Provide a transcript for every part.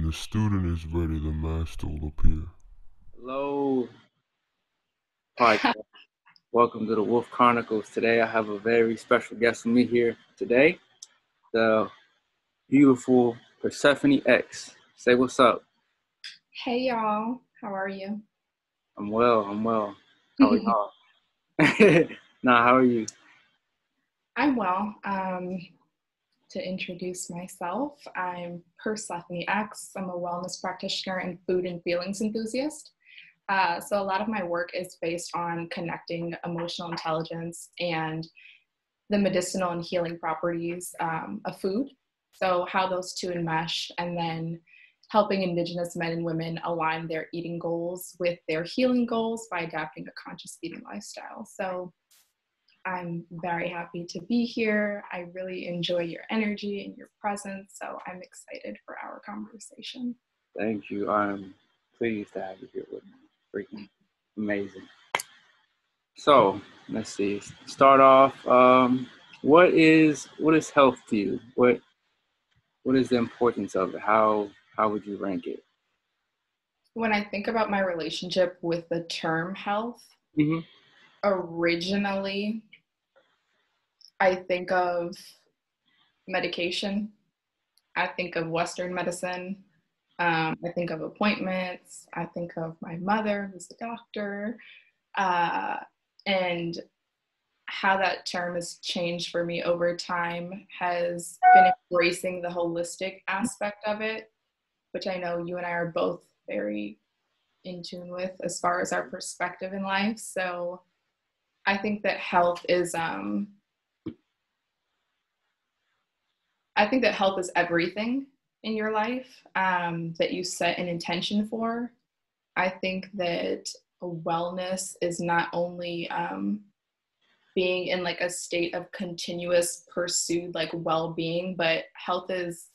the student is ready, the master will appear. Hello, podcast. Welcome to the Wolf Chronicles. Today, I have a very special guest with me here today, the beautiful Persephonie X. Say what's up. Hey y'all, how are you? I'm well. I'm well. How are y'all? Nah, how are you? I'm well. To introduce myself, I'm Persephonie X. I'm a wellness practitioner and food and feelings enthusiast. So a lot of my work is based on connecting emotional intelligence and the medicinal and healing properties of food. So how those two enmesh, and then helping Indigenous men and women align their eating goals with their healing goals by adapting a conscious eating lifestyle. So I'm very happy to be here. I really enjoy your energy and your presence, so I'm excited for our conversation. Thank you. I'm pleased to have you here with me. Freaking amazing. So let's see. Start off. What is health to you? What is the importance of it? How would you rank it? When I think about my relationship with the term health, Mm-hmm. originally I think of medication. I think of Western medicine. I think of appointments. I think of my mother, who's a doctor, and how that term has changed for me over time has been embracing the holistic aspect of it, which I know you and I are both very in tune with as far as our perspective in life. So I think that health is everything in your life that you set an intention for. I think that wellness is not only being in like a state of continuous pursued like well-being, but health is,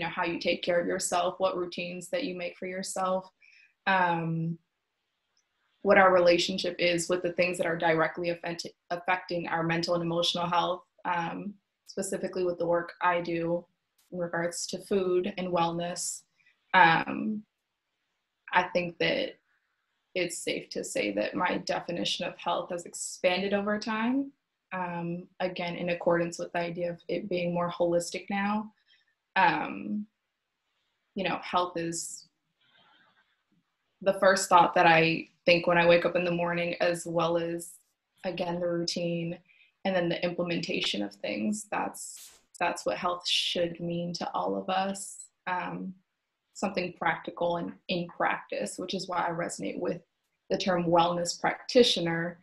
how you take care of yourself, what routines that you make for yourself, what our relationship is with the things that are directly affecting our mental and emotional health, specifically with the work I do in regards to food and wellness. I think that it's safe to say that my definition of health has expanded over time, again, in accordance with the idea of it being more holistic now. Health is the first thought that I think when I wake up in the morning, as well as, again, the routine and then the implementation of things. That's what health should mean to all of us. Something practical and in practice, which is why I resonate with the term wellness practitioner,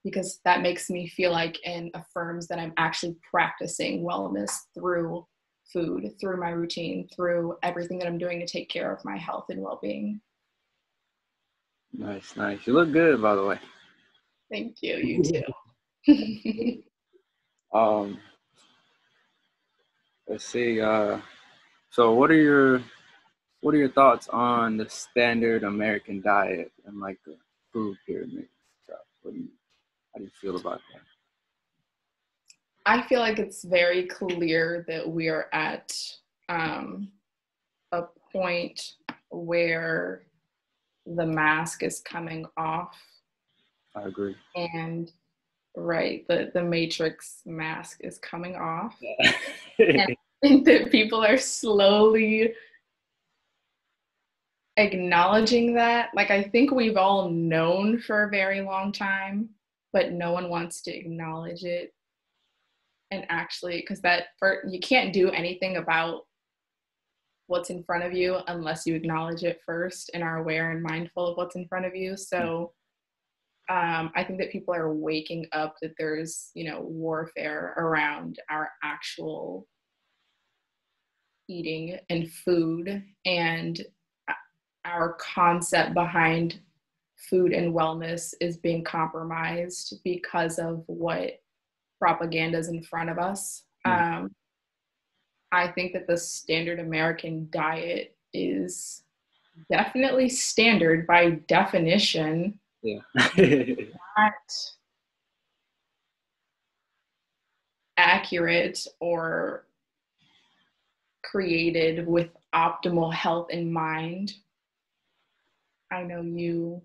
because that makes me feel like and affirms that I'm actually practicing wellness through food, through my routine, through everything that I'm doing to take care of my health and well-being. Nice. You look good, by the way. Thank you. You too. Let's see. So what are your thoughts on the standard American diet and like the food pyramid stuff? How do you feel about that? I feel like it's very clear that we are at a point where the mask is coming off. I agree. And right, the Matrix mask is coming off. And I think that people are slowly acknowledging that. Like, I think we've all known for a very long time, but no one wants to acknowledge it. And actually, because you can't do anything about what's in front of you unless you acknowledge it first and are aware and mindful of what's in front of you. So I think that people are waking up that there's, warfare around our actual eating and food, and our concept behind food and wellness is being compromised because of what propaganda is in front of us. I think that the standard American diet is definitely standard by definition. Yeah. Not accurate or created with optimal health in mind. I know you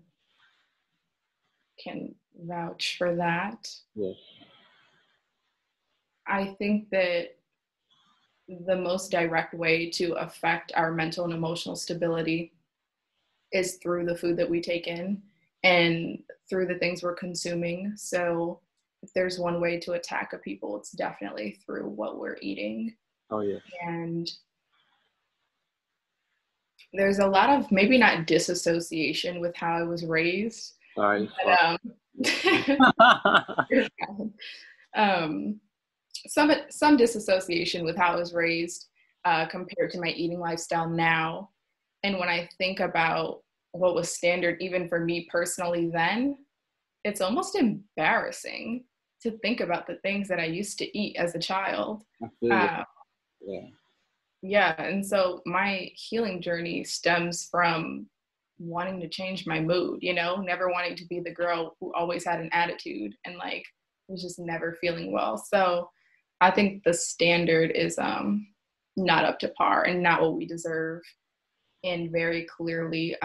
can vouch for that. Yes. I think that the most direct way to affect our mental and emotional stability is through the food that we take in and through the things we're consuming. So if there's one way to attack a people, it's definitely through what we're eating. Oh, yes. And there's a lot of maybe not disassociation with how I was raised, Sorry. but some disassociation with how I was raised compared to my eating lifestyle now. And when I think about what was standard, even for me personally then, it's almost embarrassing to think about the things that I used to eat as a child. Yeah. Yeah, and so my healing journey stems from wanting to change my mood, you know, never wanting to be the girl who always had an attitude and like was just never feeling well. So I think the standard is not up to par and not what we deserve, and very clearly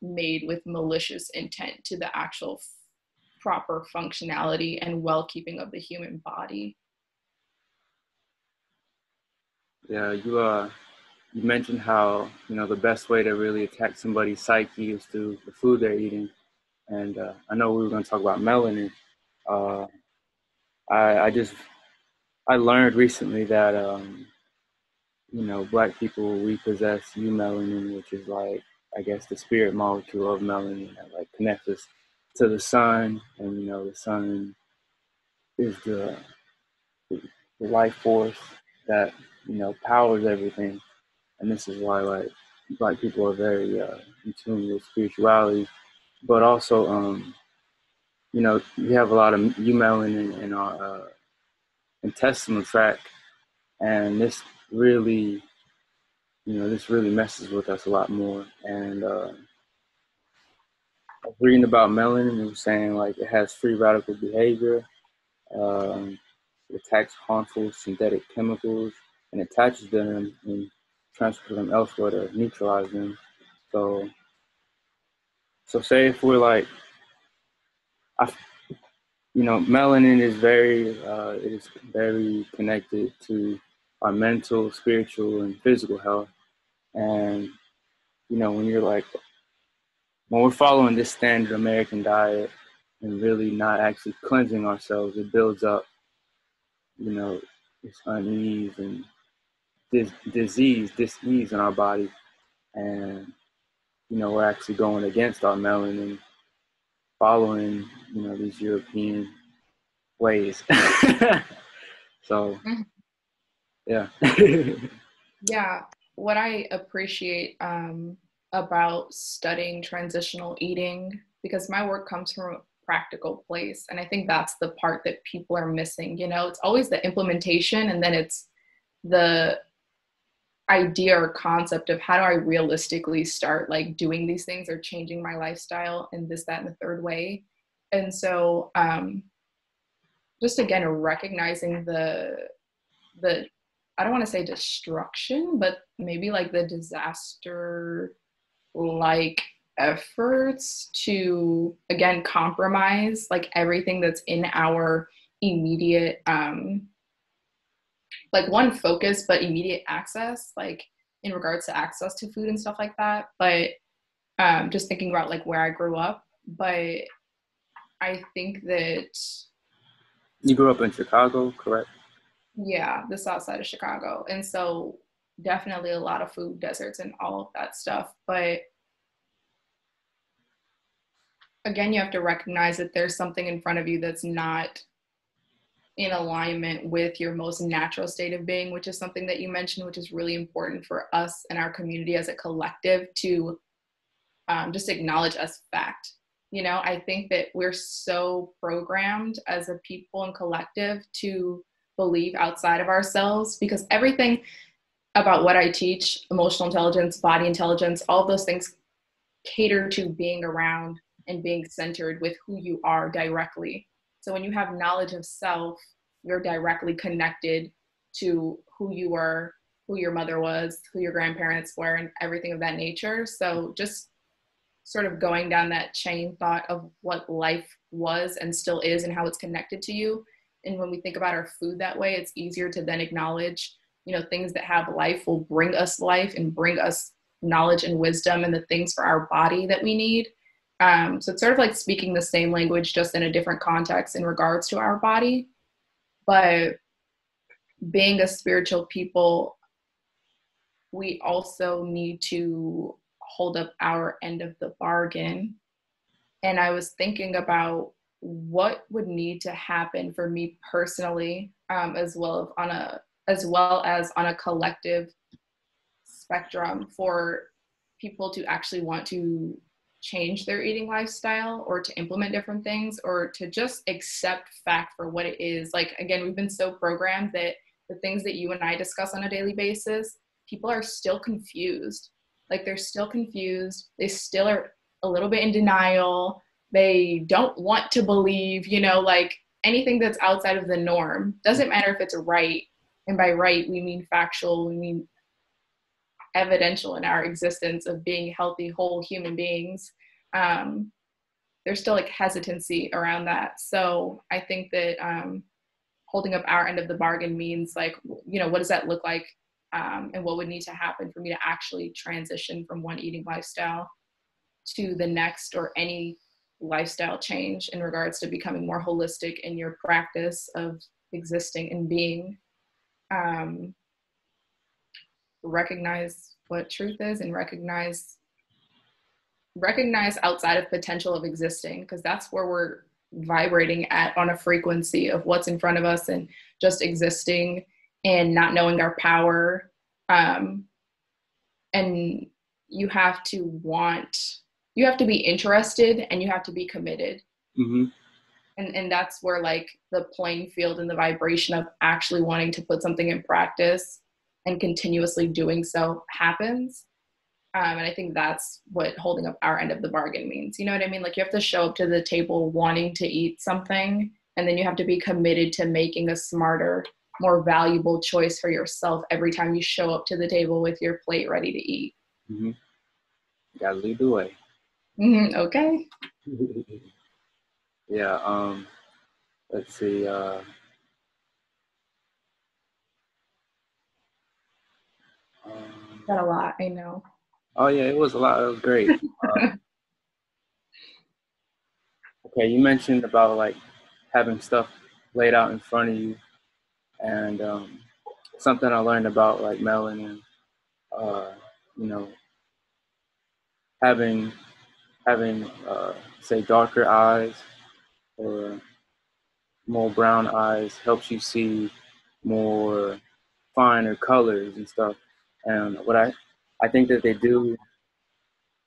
made with malicious intent to the actual proper functionality and well-keeping of the human body. Yeah, you mentioned how, you know, the best way to really attack somebody's psyche is through the food they're eating. And I know we were going to talk about melanin. I learned recently that, you know, Black people, we possess melanin, which is like, I guess, the spirit molecule of melanin that like connects us to the sun. And, you know, the sun is the life force that, you know, powers everything. And this is why like Black people are very in tune with spirituality, but also you know, we have a lot of melanin in our intestinal tract, and this really, you know, this really messes with us a lot more. And I was reading about melanin, it was saying like it has free radical behavior, um, it attacks harmful synthetic chemicals and attaches them and transfers them elsewhere to neutralize them. So say if we're like, you know, melanin is it is very connected to our mental, spiritual, and physical health. And you know, when we're following this standard American diet and really not actually cleansing ourselves, it builds up, you know, this unease and this dis-ease in our body. And you know, we're actually going against our melanin, following, you know, these European ways. So, yeah. Yeah, what I appreciate about studying transitional eating, because my work comes from a practical place, and I think that's the part that people are missing. You know, it's always the implementation, and then it's the idea or concept of how do I realistically start like doing these things or changing my lifestyle in this, that, and the third way. And so just again, recognizing the I don't want to say destruction, but maybe like the disaster like efforts to again compromise like everything that's in our immediate like one focus but immediate access, like in regards to access to food and stuff like that. But just thinking about like where I grew up, but I think that You grew up in Chicago, correct? yeah, the south side of Chicago, and so definitely a lot of food deserts and all of that stuff. But again, you have to recognize that there's something in front of you that's not in alignment with your most natural state of being, which is something that you mentioned, which is really important for us and our community as a collective to just acknowledge as fact. You know, I think that we're so programmed as a people and collective to believe outside of ourselves, because everything about what I teach, emotional intelligence, body intelligence, all of those things cater to being around and being centered with who you are directly. So when you have knowledge of self, you're directly connected to who you are who your mother was, who your grandparents were, and everything of that nature. So just sort of going down that chain thought of what life was and still is and how it's connected to you. And when we think about our food that way, it's easier to then acknowledge, you know, things that have life will bring us life and bring us knowledge and wisdom and the things for our body that we need. So it's sort of like speaking the same language, just in a different context in regards to our body. But being a spiritual people, we also need to hold up our end of the bargain. And I was thinking about what would need to happen for me personally, as well as on a collective spectrum, for people to actually want to change their eating lifestyle or to implement different things or to just accept fact for what it is. Like, again, we've been so programmed that the things that you and I discuss on a daily basis, people are still confused. Like, they're still confused. They still are a little bit in denial. They don't want to believe, you know, like anything that's outside of the norm. Doesn't matter if it's right. And by right, we mean factual. We mean evidential in our existence of being healthy, whole human beings. There's still like hesitancy around that. So I think that holding up our end of the bargain means, like, you know, what does that look like? And what would need to happen for me to actually transition from one eating lifestyle to the next, or any lifestyle change in regards to becoming more holistic in your practice of existing and being. Recognize what truth is and recognize outside of potential of existing, because that's where we're vibrating at on a frequency of what's in front of us and just existing and not knowing our power. And you have to be interested and you have to be committed. Mm-hmm. And that's where like the playing field and the vibration of actually wanting to put something in practice and continuously doing so happens. And I think that's what holding up our end of the bargain means. You know what I mean? Like, you have to show up to the table wanting to eat something, and then you have to be committed to making a smarter, more valuable choice for yourself every time you show up to the table with your plate ready to eat. Mm-hmm. Gotta lead the way. Mm-hmm. Okay. Yeah. Let's see. Got a lot, I know. Oh yeah, it was a lot. It was great. Okay, you mentioned about like having stuff laid out in front of you, and something I learned about like melanin. You know, having say darker eyes or more brown eyes helps you see more finer colors and stuff. And what I think that they do,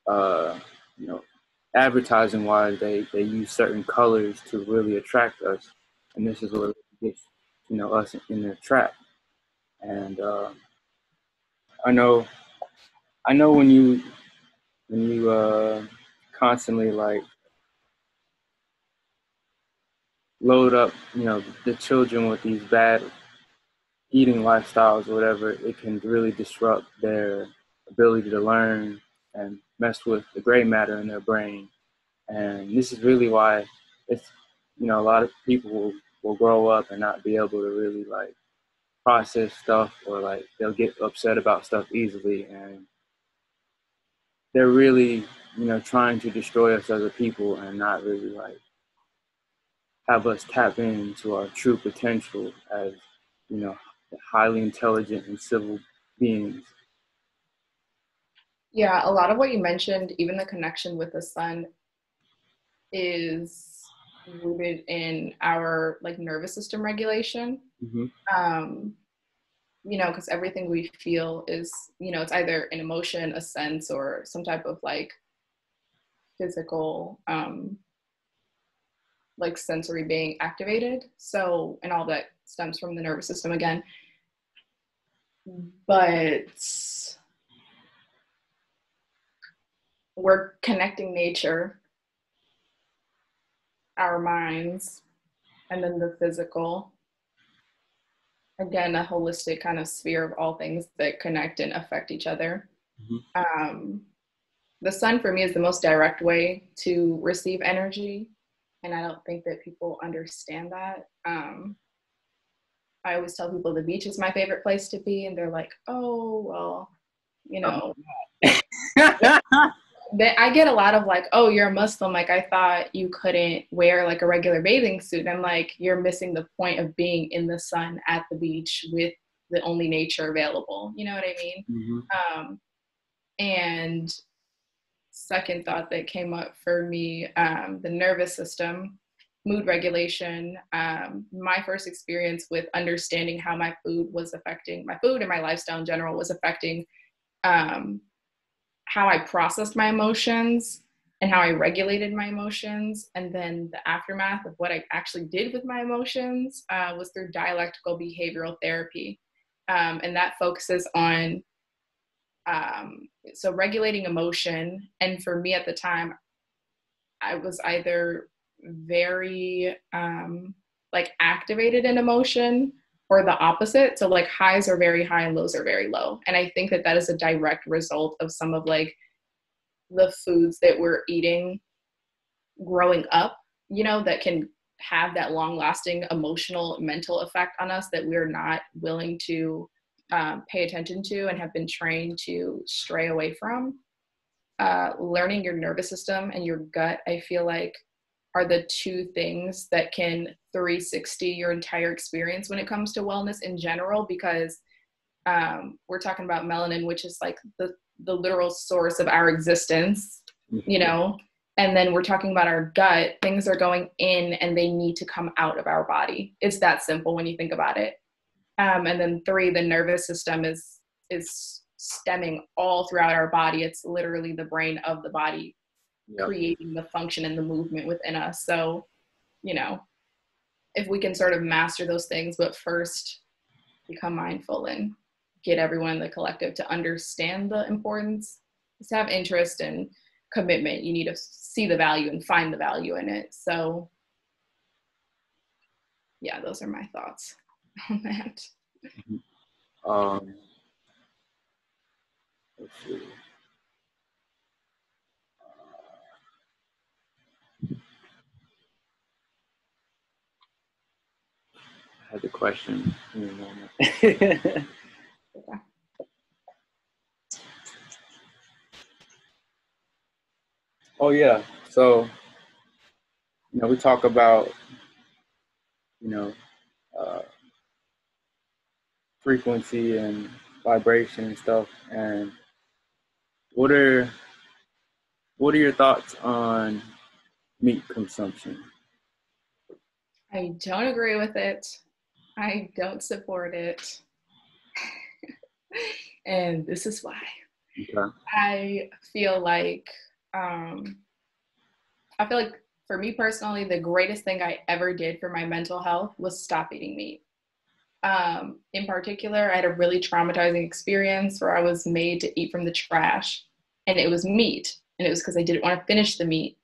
you know, advertising wise, they use certain colors to really attract us, and this is what gets, you know, us in their trap. And I know when you constantly like load up, you know, the children with these bad eating lifestyles or whatever, it can really disrupt their ability to learn and mess with the gray matter in their brain. And this is really why it's, you know, a lot of people will grow up and not be able to really like process stuff, or like they'll get upset about stuff easily, and they're really, you know, trying to destroy us as a people and not really like have us tap into our true potential as, you know, highly intelligent and civil beings. Yeah, a lot of what you mentioned, even the connection with the sun, is rooted in our like nervous system regulation. Mm-hmm. You know, because everything we feel is, you know, it's either an emotion, a sense, or some type of like physical like sensory being activated. So, and all that stems from the nervous system again. But we're connecting nature, our minds, and then the physical. again, a holistic kind of sphere of all things that connect and affect each other. The sun for me is the most direct way to receive energy. And I don't think that people understand that. I always tell people the beach is my favorite place to be. And they're like, oh, well, you know, I get a lot of like, oh, you're a Muslim. Like, I thought you couldn't wear like a regular bathing suit. And I'm like, you're missing the point of being in the sun at the beach with the only nature available. You know what I mean? And second thought that came up for me, the nervous system, mood regulation. My first experience with understanding how my food and my lifestyle in general was affecting how I processed my emotions and how I regulated my emotions. And then the aftermath of what I actually did with my emotions was through dialectical behavioral therapy. And that focuses on so regulating emotion. And for me at the time, I was either very like activated in emotion or the opposite. So like highs are very high and lows are very low. And I think that that is a direct result of some of like the foods that we're eating growing up, you know, that can have that long lasting emotional, mental effect on us that we're not willing to pay attention to and have been trained to stray away from. Learning your nervous system and your gut, I feel like, are the two things that can 360 your entire experience when it comes to wellness in general, because we're talking about melanin, which is like the literal source of our existence, you know, and then we're talking about our gut. Things are going in and they need to come out of our body. It's that simple when you think about it. And then 3, the nervous system is stemming all throughout our body. It's literally the brain of the body, creating the function and the movement within us. So, you know, if we can sort of master those things, but first become mindful and get everyone in the collective to understand the importance, to have interest and commitment, you need to see the value and find the value in it. So yeah, those are my thoughts on that. Let's see. I had the question in a moment. Oh yeah. So, you know, we talk about, you know, frequency and vibration and stuff. And what are your thoughts on meat consumption? I don't agree with it. I don't support it. And this is why. Okay. I feel like for me personally, the greatest thing I ever did for my mental health was stop eating meat. In particular, I had a really traumatizing experience where I was made to eat from the trash, and it was meat, and it was because I didn't want to finish the meat.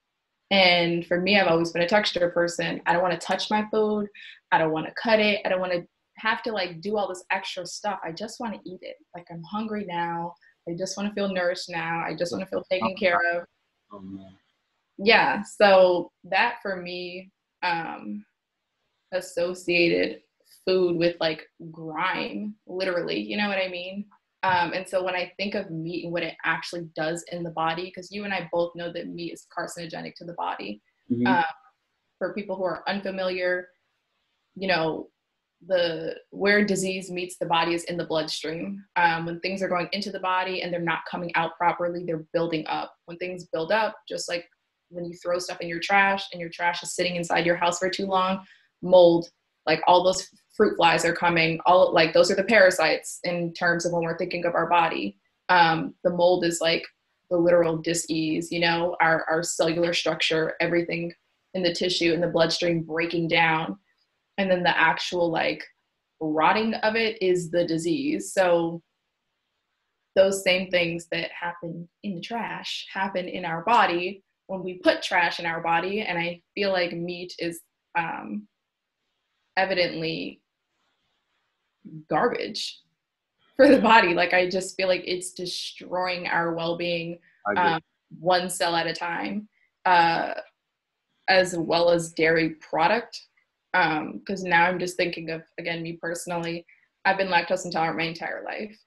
And for me, I've always been a texture person. I don't want to touch my food. I don't want to cut it. I don't want to have to like do all this extra stuff. I just want to eat it. Like, I'm hungry now. I just want to feel nourished now. I just want to feel taken care of. Oh, man. Yeah. So that for me, associated food with like grime, literally, you know what I mean? And so when I think of meat and what it actually does in the body, because you and I both know that meat is carcinogenic to the body. For people who are unfamiliar, you know, where disease meets the body is in the bloodstream. When things are going into the body and they're not coming out properly, they're building up. When things build up, just like when you throw stuff in your trash and your trash is sitting inside your house for too long, mold, like all those fruit flies are coming, all like those are the parasites in terms of when we're thinking of our body. The mold is like the literal dis-ease, you know, our cellular structure, everything in the tissue in the bloodstream breaking down. And then the actual like rotting of it is the disease. So those same things that happen in the trash happen in our body when we put trash in our body. And I feel like meat is evidently garbage for the body. Like, I just feel like it's destroying our well-being, one cell at a time, as well as dairy product. Because now I'm just thinking of, again, me personally, I've been lactose intolerant my entire life.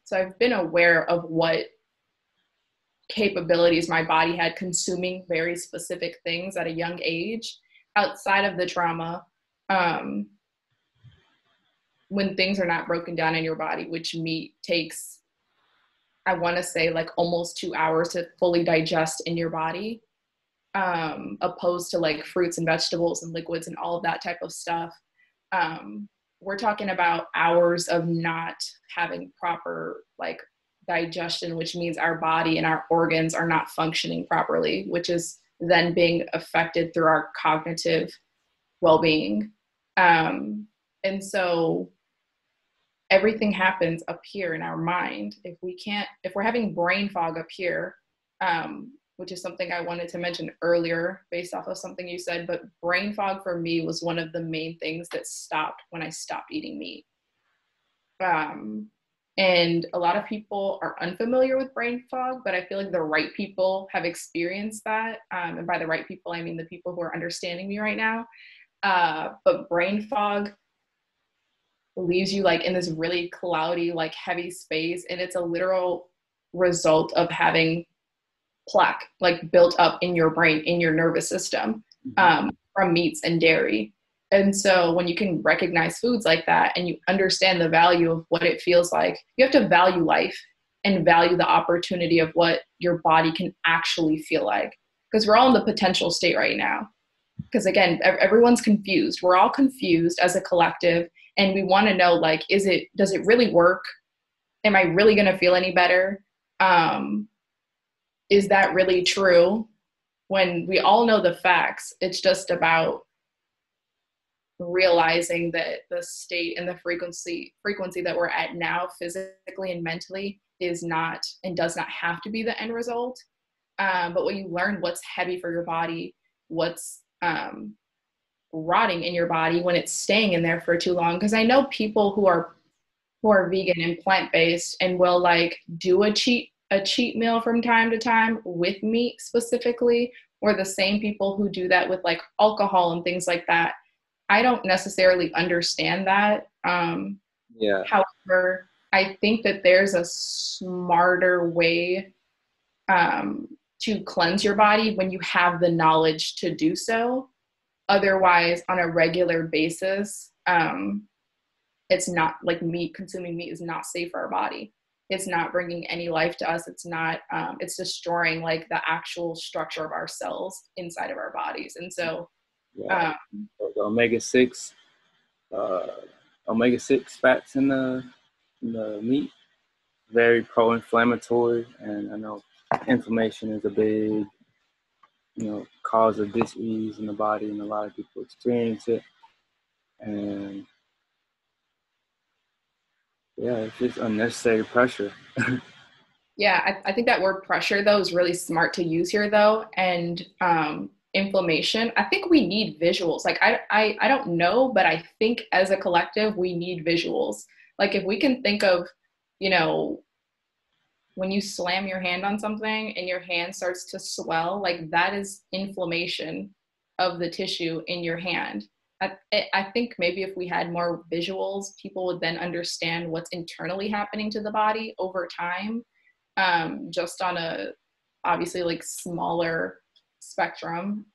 So I've been aware of what capabilities my body had consuming very specific things at a young age outside of the trauma. When things are not broken down in your body, which meat takes, I want to say, like almost 2 hours to fully digest in your body, opposed to like fruits and vegetables and liquids and all of that type of stuff. We're talking about hours of not having proper like digestion, which means our body and our organs are not functioning properly, which is then being affected through our cognitive well-being. And so everything happens up here in our mind. If we're having brain fog up here, which is something I wanted to mention earlier based off of something you said, but brain fog for me was one of the main things that stopped when I stopped eating meat. And a lot of people are unfamiliar with brain fog, but I feel like the right people have experienced that. And by the right people, I mean the people who are understanding me right now. But brain fog leaves you like in this really cloudy, like heavy space. And it's a literal result of having plaque like built up in your brain, in your nervous system, from meats and dairy. And so when you can recognize foods like that and you understand the value of what it feels like, you have to value life and value the opportunity of what your body can actually feel like. Because we're all in the potential state right now. Because again, everyone's confused. We're all confused as a collective. And we want to know, like, does it really work? Am I really going to feel any better? Is that really true? When we all know the facts, it's just about realizing that the state and the frequency that we're at now, physically and mentally, is not and does not have to be the end result. But when you learn what's heavy for your body, what's rotting in your body when it's staying in there for too long. Because I know people who are vegan and plant-based and will like do a cheat meal from time to time with meat specifically, or the same people who do that with like alcohol and things like that. I don't necessarily understand that. However, I think that there's a smarter way to cleanse your body when you have the knowledge to do so. Otherwise, on a regular basis, it's not like consuming meat is not safe for our body. It's not bringing any life to us. It's not, it's destroying like the actual structure of our cells inside of our bodies. And so, the omega-6 fats in the meat, very pro-inflammatory. And I know inflammation is a big, cause of dis-ease in the body, and a lot of people experience it. And yeah, it's just unnecessary pressure. Yeah, I think that word pressure, though, is really smart to use here, though. And inflammation, I think we need visuals. Like, I don't know, but I think as a collective, we need visuals. Like, if we can think of, when you slam your hand on something and your hand starts to swell, like that is inflammation of the tissue in your hand. I think maybe if we had more visuals, people would then understand what's internally happening to the body over time, just on a obviously like smaller spectrum.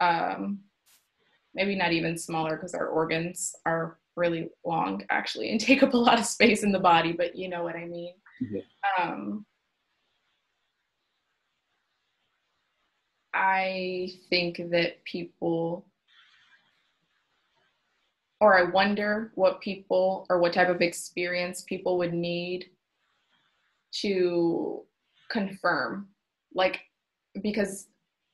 Maybe not even smaller because our organs are really long actually and take up a lot of space in the body, but you know what I mean. Mm-hmm. I think that people, or I wonder what people or what type of experience people would need to confirm, like, because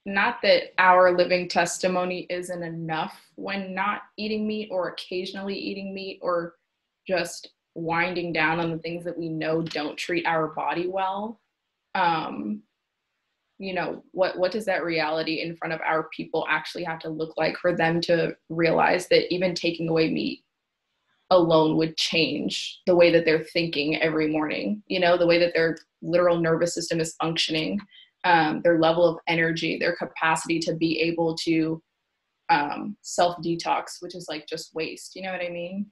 not that our living testimony isn't enough when not eating meat or occasionally eating meat or just winding down on the things that we know don't treat our body well. What does that reality in front of our people actually have to look like for them to realize that even taking away meat alone would change the way that they're thinking every morning, you know, the way that their literal nervous system is functioning, their level of energy, their capacity to be able to self-detox, which is like just waste, you know what I mean?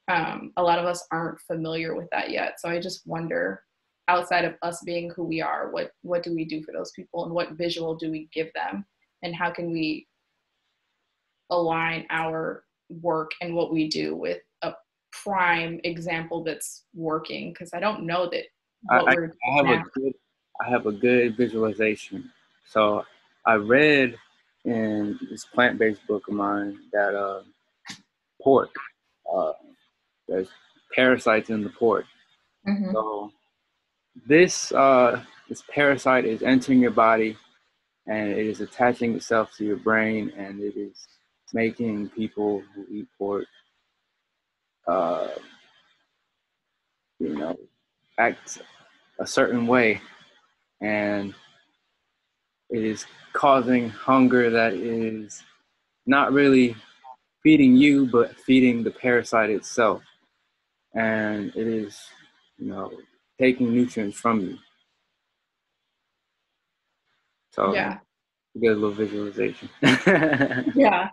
A lot of us aren't familiar with that yet. So I just wonder, outside of us being who we are, what do we do for those people, and what visual do we give them, and how can we align our work and what we do with a prime example that's working? Because I don't know that I have a good visualization. So I read in this plant-based book of mine that pork, there's parasites in the pork. Mm-hmm. So this parasite is entering your body, and it is attaching itself to your brain, and it is making people who eat pork, you know, act a certain way, and it is causing hunger that is not really feeding you, but feeding the parasite itself, and it is, taking nutrients from you. So Yeah. you get a little visualization. Yeah.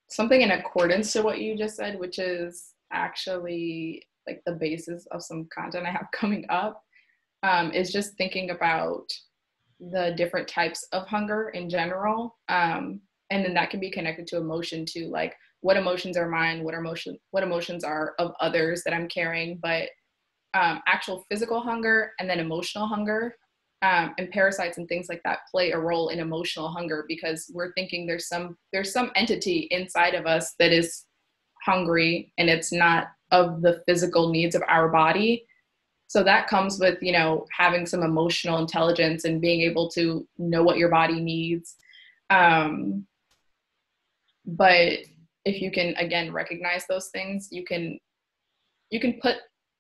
Something in accordance to what you just said, which is actually like the basis of some content I have coming up, is just thinking about the different types of hunger in general. And then that can be connected to emotion too, like what emotions are mine, what emotions are of others that I'm carrying, but actual physical hunger and then emotional hunger. And parasites and things like that play a role in emotional hunger, because we're thinking there's some entity inside of us that is hungry, and it's not of the physical needs of our body. So that comes with, having some emotional intelligence and being able to know what your body needs. But if you can, again, recognize those things, you can put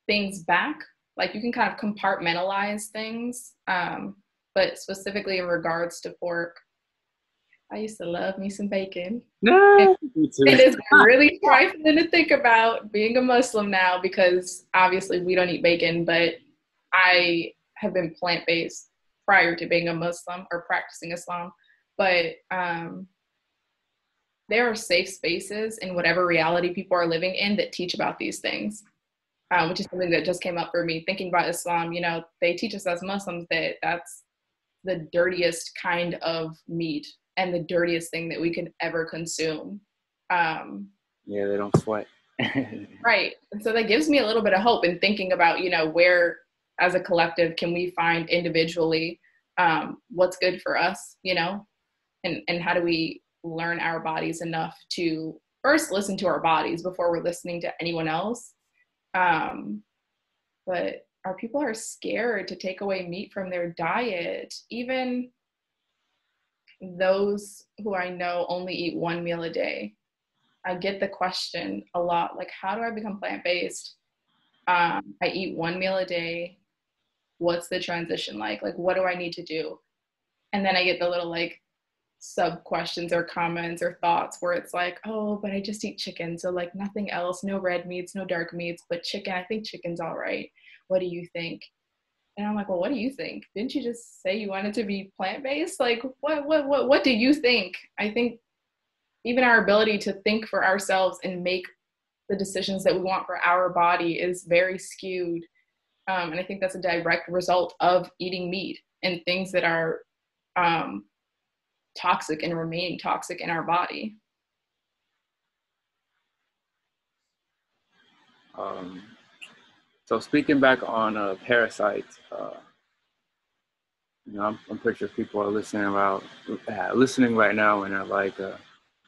things back. Like you can kind of compartmentalize things, but specifically in regards to pork, I used to love me some bacon. No, me too. It is really trifling to think about being a Muslim now, because obviously we don't eat bacon, but I have been plant-based prior to being a Muslim or practicing Islam. But there are safe spaces in whatever reality people are living in that teach about these things. Which is something that just came up for me thinking about Islam. They teach us as Muslims that that's the dirtiest kind of meat and the dirtiest thing that we could ever consume. Yeah, they don't sweat. Right. And so that gives me a little bit of hope in thinking about, where as a collective can we find individually what's good for us, and how do we learn our bodies enough to first listen to our bodies before we're listening to anyone else. But our people are scared to take away meat from their diet. Even those who I know only eat one meal a day. I get the question a lot, like, how do I become plant-based? I eat one meal a day. What's the transition like? Like, what do I need to do? And then I get the little like sub questions or comments or thoughts where it's like, oh, but I just eat chicken, so like nothing else, no red meats, no dark meats, but chicken, I think chicken's all right. What do you think? And I'm like, well, what do you think? Didn't you just say you wanted to be plant-based? Like, what do you think? I think even our ability to think for ourselves and make the decisions that we want for our body is very skewed. And I think that's a direct result of eating meat and things that are toxic and remaining toxic in our body. So speaking back on parasites, I'm pretty sure people are listening right now, and they're like,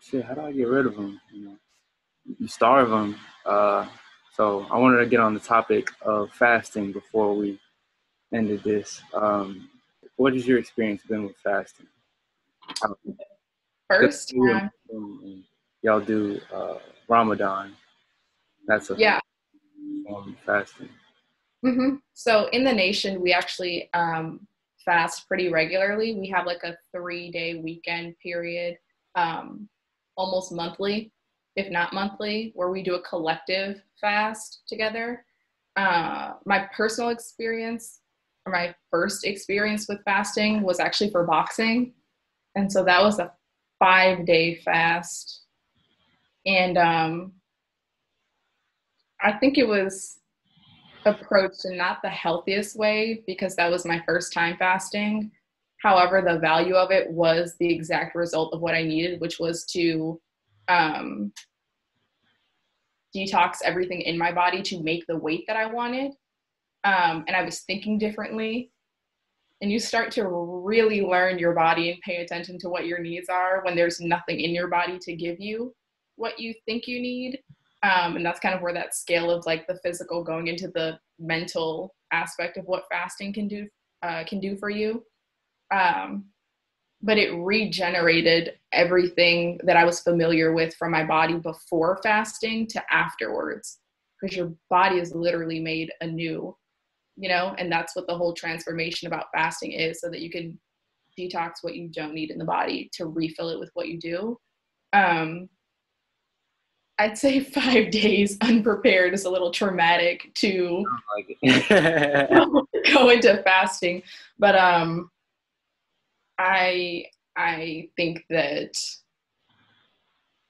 shit, how do I get rid of them? You starve them. So I wanted to get on the topic of fasting before we ended this. What has your experience been with fasting? First, y'all do Ramadan. That's a form of fasting. Mm-hmm. So in the nation, we actually fast pretty regularly. We have like a 3-day weekend period, almost monthly. if not monthly, where we do a collective fast together. My personal experience, or my first experience with fasting, was actually for boxing. And so that was a 5-day fast. And I think it was approached in not the healthiest way because that was my first time fasting. However, the value of it was the exact result of what I needed, which was to detox everything in my body to make the weight that I wanted. And I was thinking differently. And you start to really learn your body and pay attention to what your needs are when there's nothing in your body to give you what you think you need. And that's kind of where that scale of like the physical going into the mental aspect of what fasting can do for you. But it regenerated everything that I was familiar with from my body before fasting to afterwards, because your body is literally made anew, and that's what the whole transformation about fasting is, so that you can detox what you don't need in the body to refill it with what you do. I'd say 5 days unprepared is a little traumatic to go into fasting, but I think that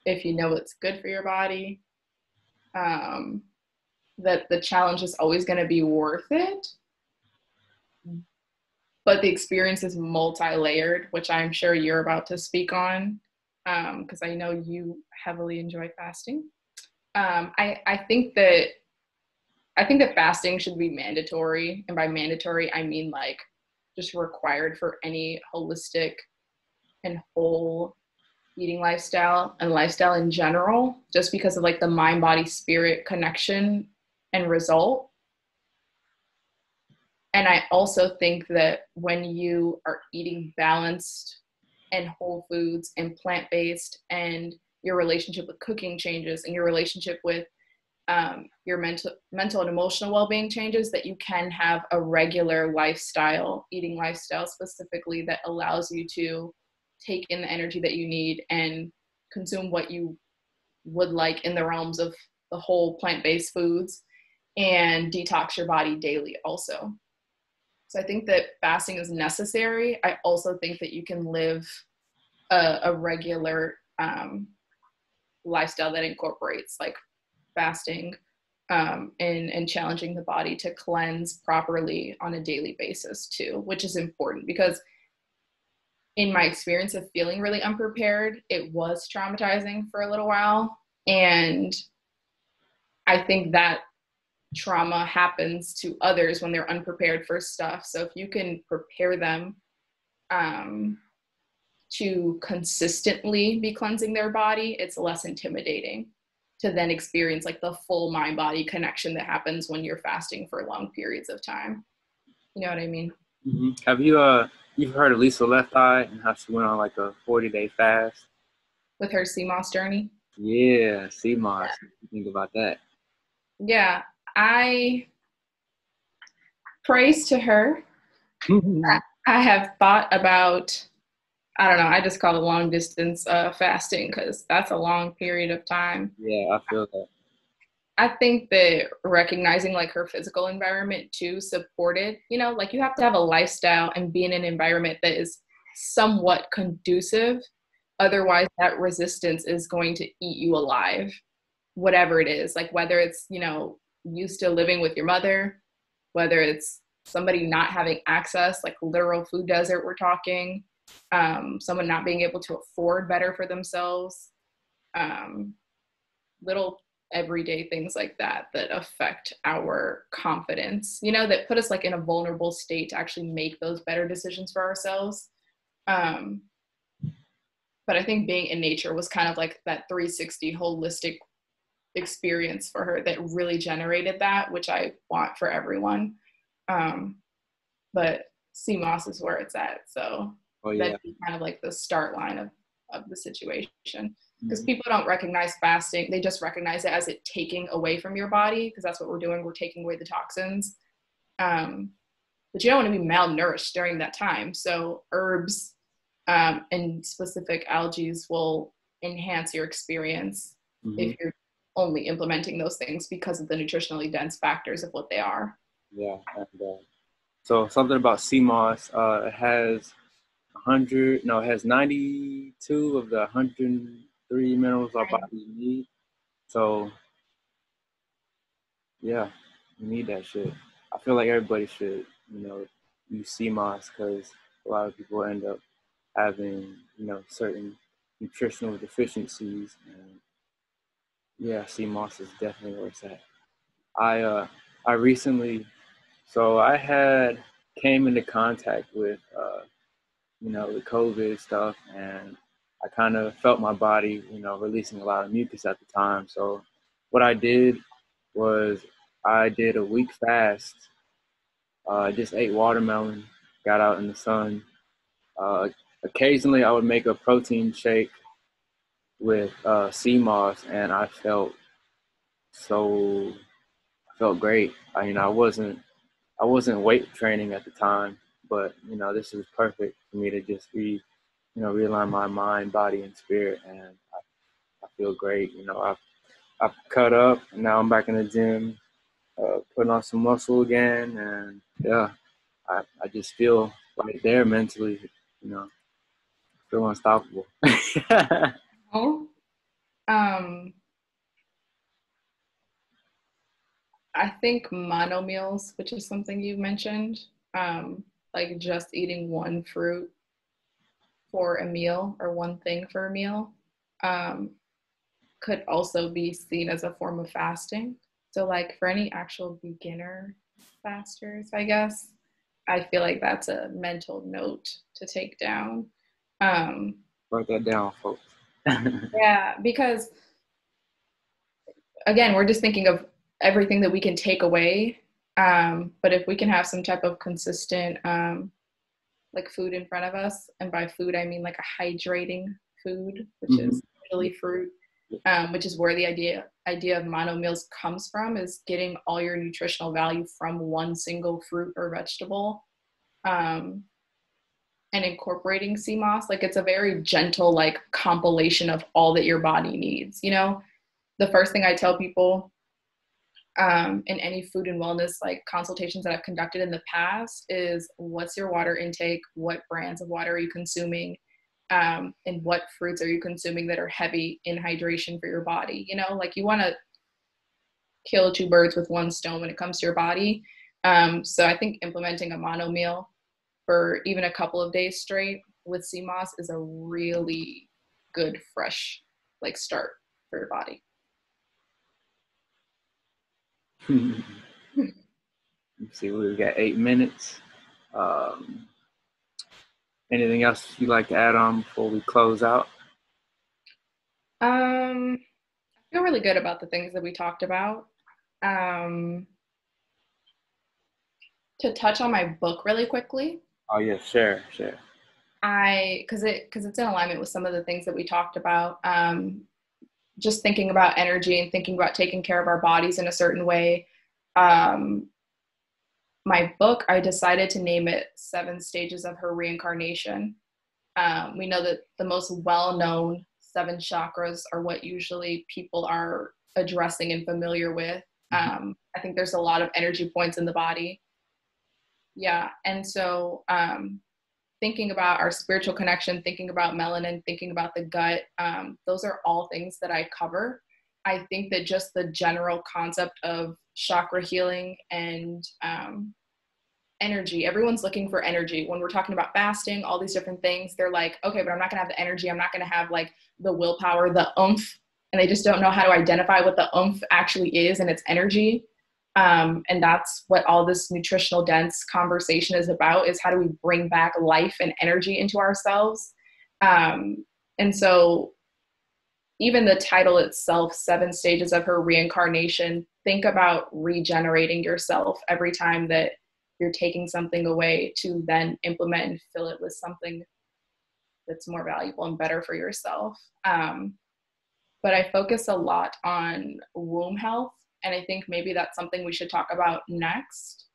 if you know what's good for your body, that the challenge is always going to be worth it. But the experience is multi-layered, which I'm sure you're about to speak on, because I know you heavily enjoy fasting. I think that fasting should be mandatory, and by mandatory I mean like just required for any holistic and whole eating lifestyle and lifestyle in general, just because of like the mind, body, spirit connection and result. And I also think that when you are eating balanced and whole foods and plant-based, and your relationship with cooking changes, and your relationship with your mental and emotional well-being changes, that you can have a regular lifestyle, eating lifestyle specifically, that allows you to take in the energy that you need and consume what you would like in the realms of the whole plant-based foods, and detox your body daily also. So I think that fasting is necessary. I also think that you can live a regular lifestyle that incorporates like fasting and challenging the body to cleanse properly on a daily basis too, which is important, because in my experience of feeling really unprepared, it was traumatizing for a little while. And I think that trauma happens to others when they're unprepared for stuff. So if you can prepare them to consistently be cleansing their body, it's less intimidating to then experience like the full mind-body connection that happens when you're fasting for long periods of time. You know what I mean? Mm-hmm. Have you've heard of Lisa Left Eye and how she went on like a 40-day fast with her sea moss journey? Yeah, sea moss. What do you think about that? Yeah, I praise to her. I have thought about, I don't know, I just call it long distance fasting, because that's a long period of time. Yeah, I feel that. I think that recognizing like her physical environment too supported, like you have to have a lifestyle and be in an environment that is somewhat conducive. Otherwise, that resistance is going to eat you alive, whatever it is. Like whether it's, you still living with your mother, whether it's somebody not having access, like literal food desert we're talking, someone not being able to afford better for themselves, little everyday things like that affect our confidence, that put us like in a vulnerable state to actually make those better decisions for ourselves. But I think being in nature was kind of like that 360 holistic experience for her that really generated that, which I want for everyone. But sea moss is where it's at. So that'd be kind of like the start line of the situation. Because people don't recognize fasting. They just recognize it as it taking away from your body, because that's what we're doing. We're taking away the toxins. But you don't want to be malnourished during that time. So herbs and specific algae will enhance your experience if you're only implementing those things because of the nutritionally dense factors of what they are. Yeah. And, so something about sea moss, it has 92 of the 103 minerals our body need. So yeah, you need that shit. I feel like everybody should, use sea moss because a lot of people end up having, certain nutritional deficiencies. And yeah, sea moss is definitely where it's at. I recently, so I had came into contact with, the COVID stuff, and I kind of felt my body, releasing a lot of mucus at the time. So what I did was I did a week fast. Just ate watermelon, got out in the sun. Uh, Occasionally, I would make a protein shake with sea moss, and so I felt great. I wasn't weight training at the time, but this is perfect for me to just realign my mind, body, and spirit, and I feel great. I've cut up, and now I'm back in the gym, putting on some muscle again, and yeah, I just feel right there mentally, feel unstoppable. Oh, I think mono meals, which is something you mentioned, like just eating one fruit for a meal or one thing for a meal, could also be seen as a form of fasting. So like for any actual beginner fasters, I guess, I feel like that's a mental note to take down. Write that down, folks. Yeah, because again, we're just thinking of everything that we can take away. But if we can have some type of consistent like food in front of us, and by food I mean like a hydrating food, which is usually fruit, which is where the idea of mono meals comes from, is getting all your nutritional value from one single fruit or vegetable, and incorporating sea moss. Like it's a very gentle like compilation of all that your body needs. The first thing I tell people in any food and wellness like consultations that I've conducted in the past is, what's your water intake? What brands of water are you consuming? And what fruits are you consuming that are heavy in hydration for your body? Like you want to kill two birds with one stone when it comes to your body. So I think implementing a mono meal for even a couple of days straight with sea moss is a really good, fresh like start for your body. Let's see, we've got 8 minutes. Anything else you'd like to add on before we close out? I feel really good about the things that we talked about. To touch on my book really quickly. Oh yeah, share. Because it's in alignment with some of the things that we talked about. Just thinking about energy and thinking about taking care of our bodies in a certain way. My book, I decided to name it 7 Stages of Her Reincarnation. We know that the most well-known 7 chakras are what usually people are addressing and familiar with. I think there's a lot of energy points in the body. Yeah, and so thinking about our spiritual connection, thinking about melanin, thinking about the gut, those are all things that I cover. I think that just the general concept of chakra healing and energy, everyone's looking for energy. When we're talking about fasting, all these different things, they're like, okay, but I'm not gonna have the energy. I'm not gonna have like the willpower, the oomph, and they just don't know how to identify what the oomph actually is, and it's energy. And that's what all this nutritional dense conversation is about, is how do we bring back life and energy into ourselves. And so even the title itself, 7 Stages of Her Reincarnation, think about regenerating yourself every time that you're taking something away to then implement and fill it with something that's more valuable and better for yourself. But I focus a lot on womb health, and I think maybe that's something we should talk about next.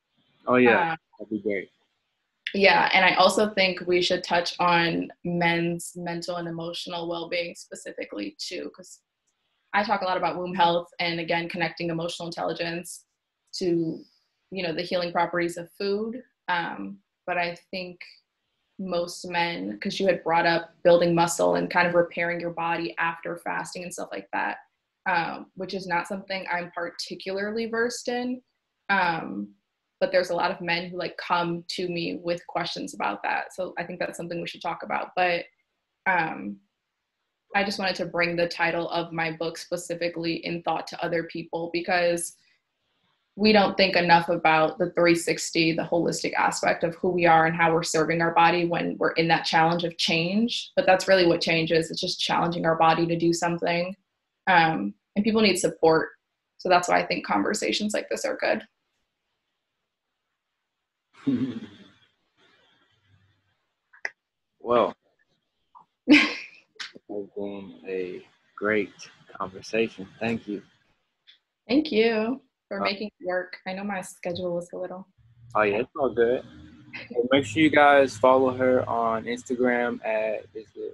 Oh yeah, that'd be great. Yeah, and I also think we should touch on men's mental and emotional well-being specifically too, because I talk a lot about womb health and, again, connecting emotional intelligence to, the healing properties of food. But I think most men, because you had brought up building muscle and kind of repairing your body after fasting and stuff like that, which is not something I'm particularly versed in. But there's a lot of men who like come to me with questions about that. So I think that's something we should talk about. But I just wanted to bring the title of my book specifically in thought to other people, because we don't think enough about the 360, the holistic aspect of who we are and how we're serving our body when we're in that challenge of change. But that's really what change is. It's just challenging our body to do something. And people need support. So that's why I think conversations like this are good. Well, it's been a great conversation. Thank you. Thank you for making it work. I know my schedule was a little. Oh yeah, it's all good. So make sure you guys follow her on Instagram at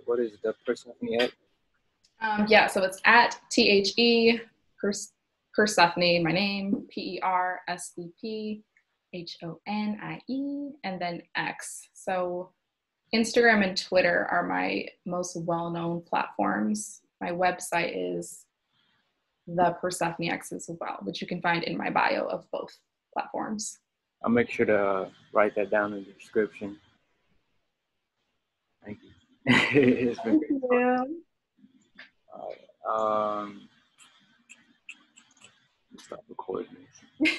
what is it, the Persephonie X? Yeah, so it's at THE Persephone, my name, PERSEPHONIE, and then X. So Instagram and Twitter are my most well-known platforms. My website is the Persephonie X as well, which you can find in my bio of both platforms. I'll make sure to write that down in the description. Thank you. It's been great. All right. Stop recording this.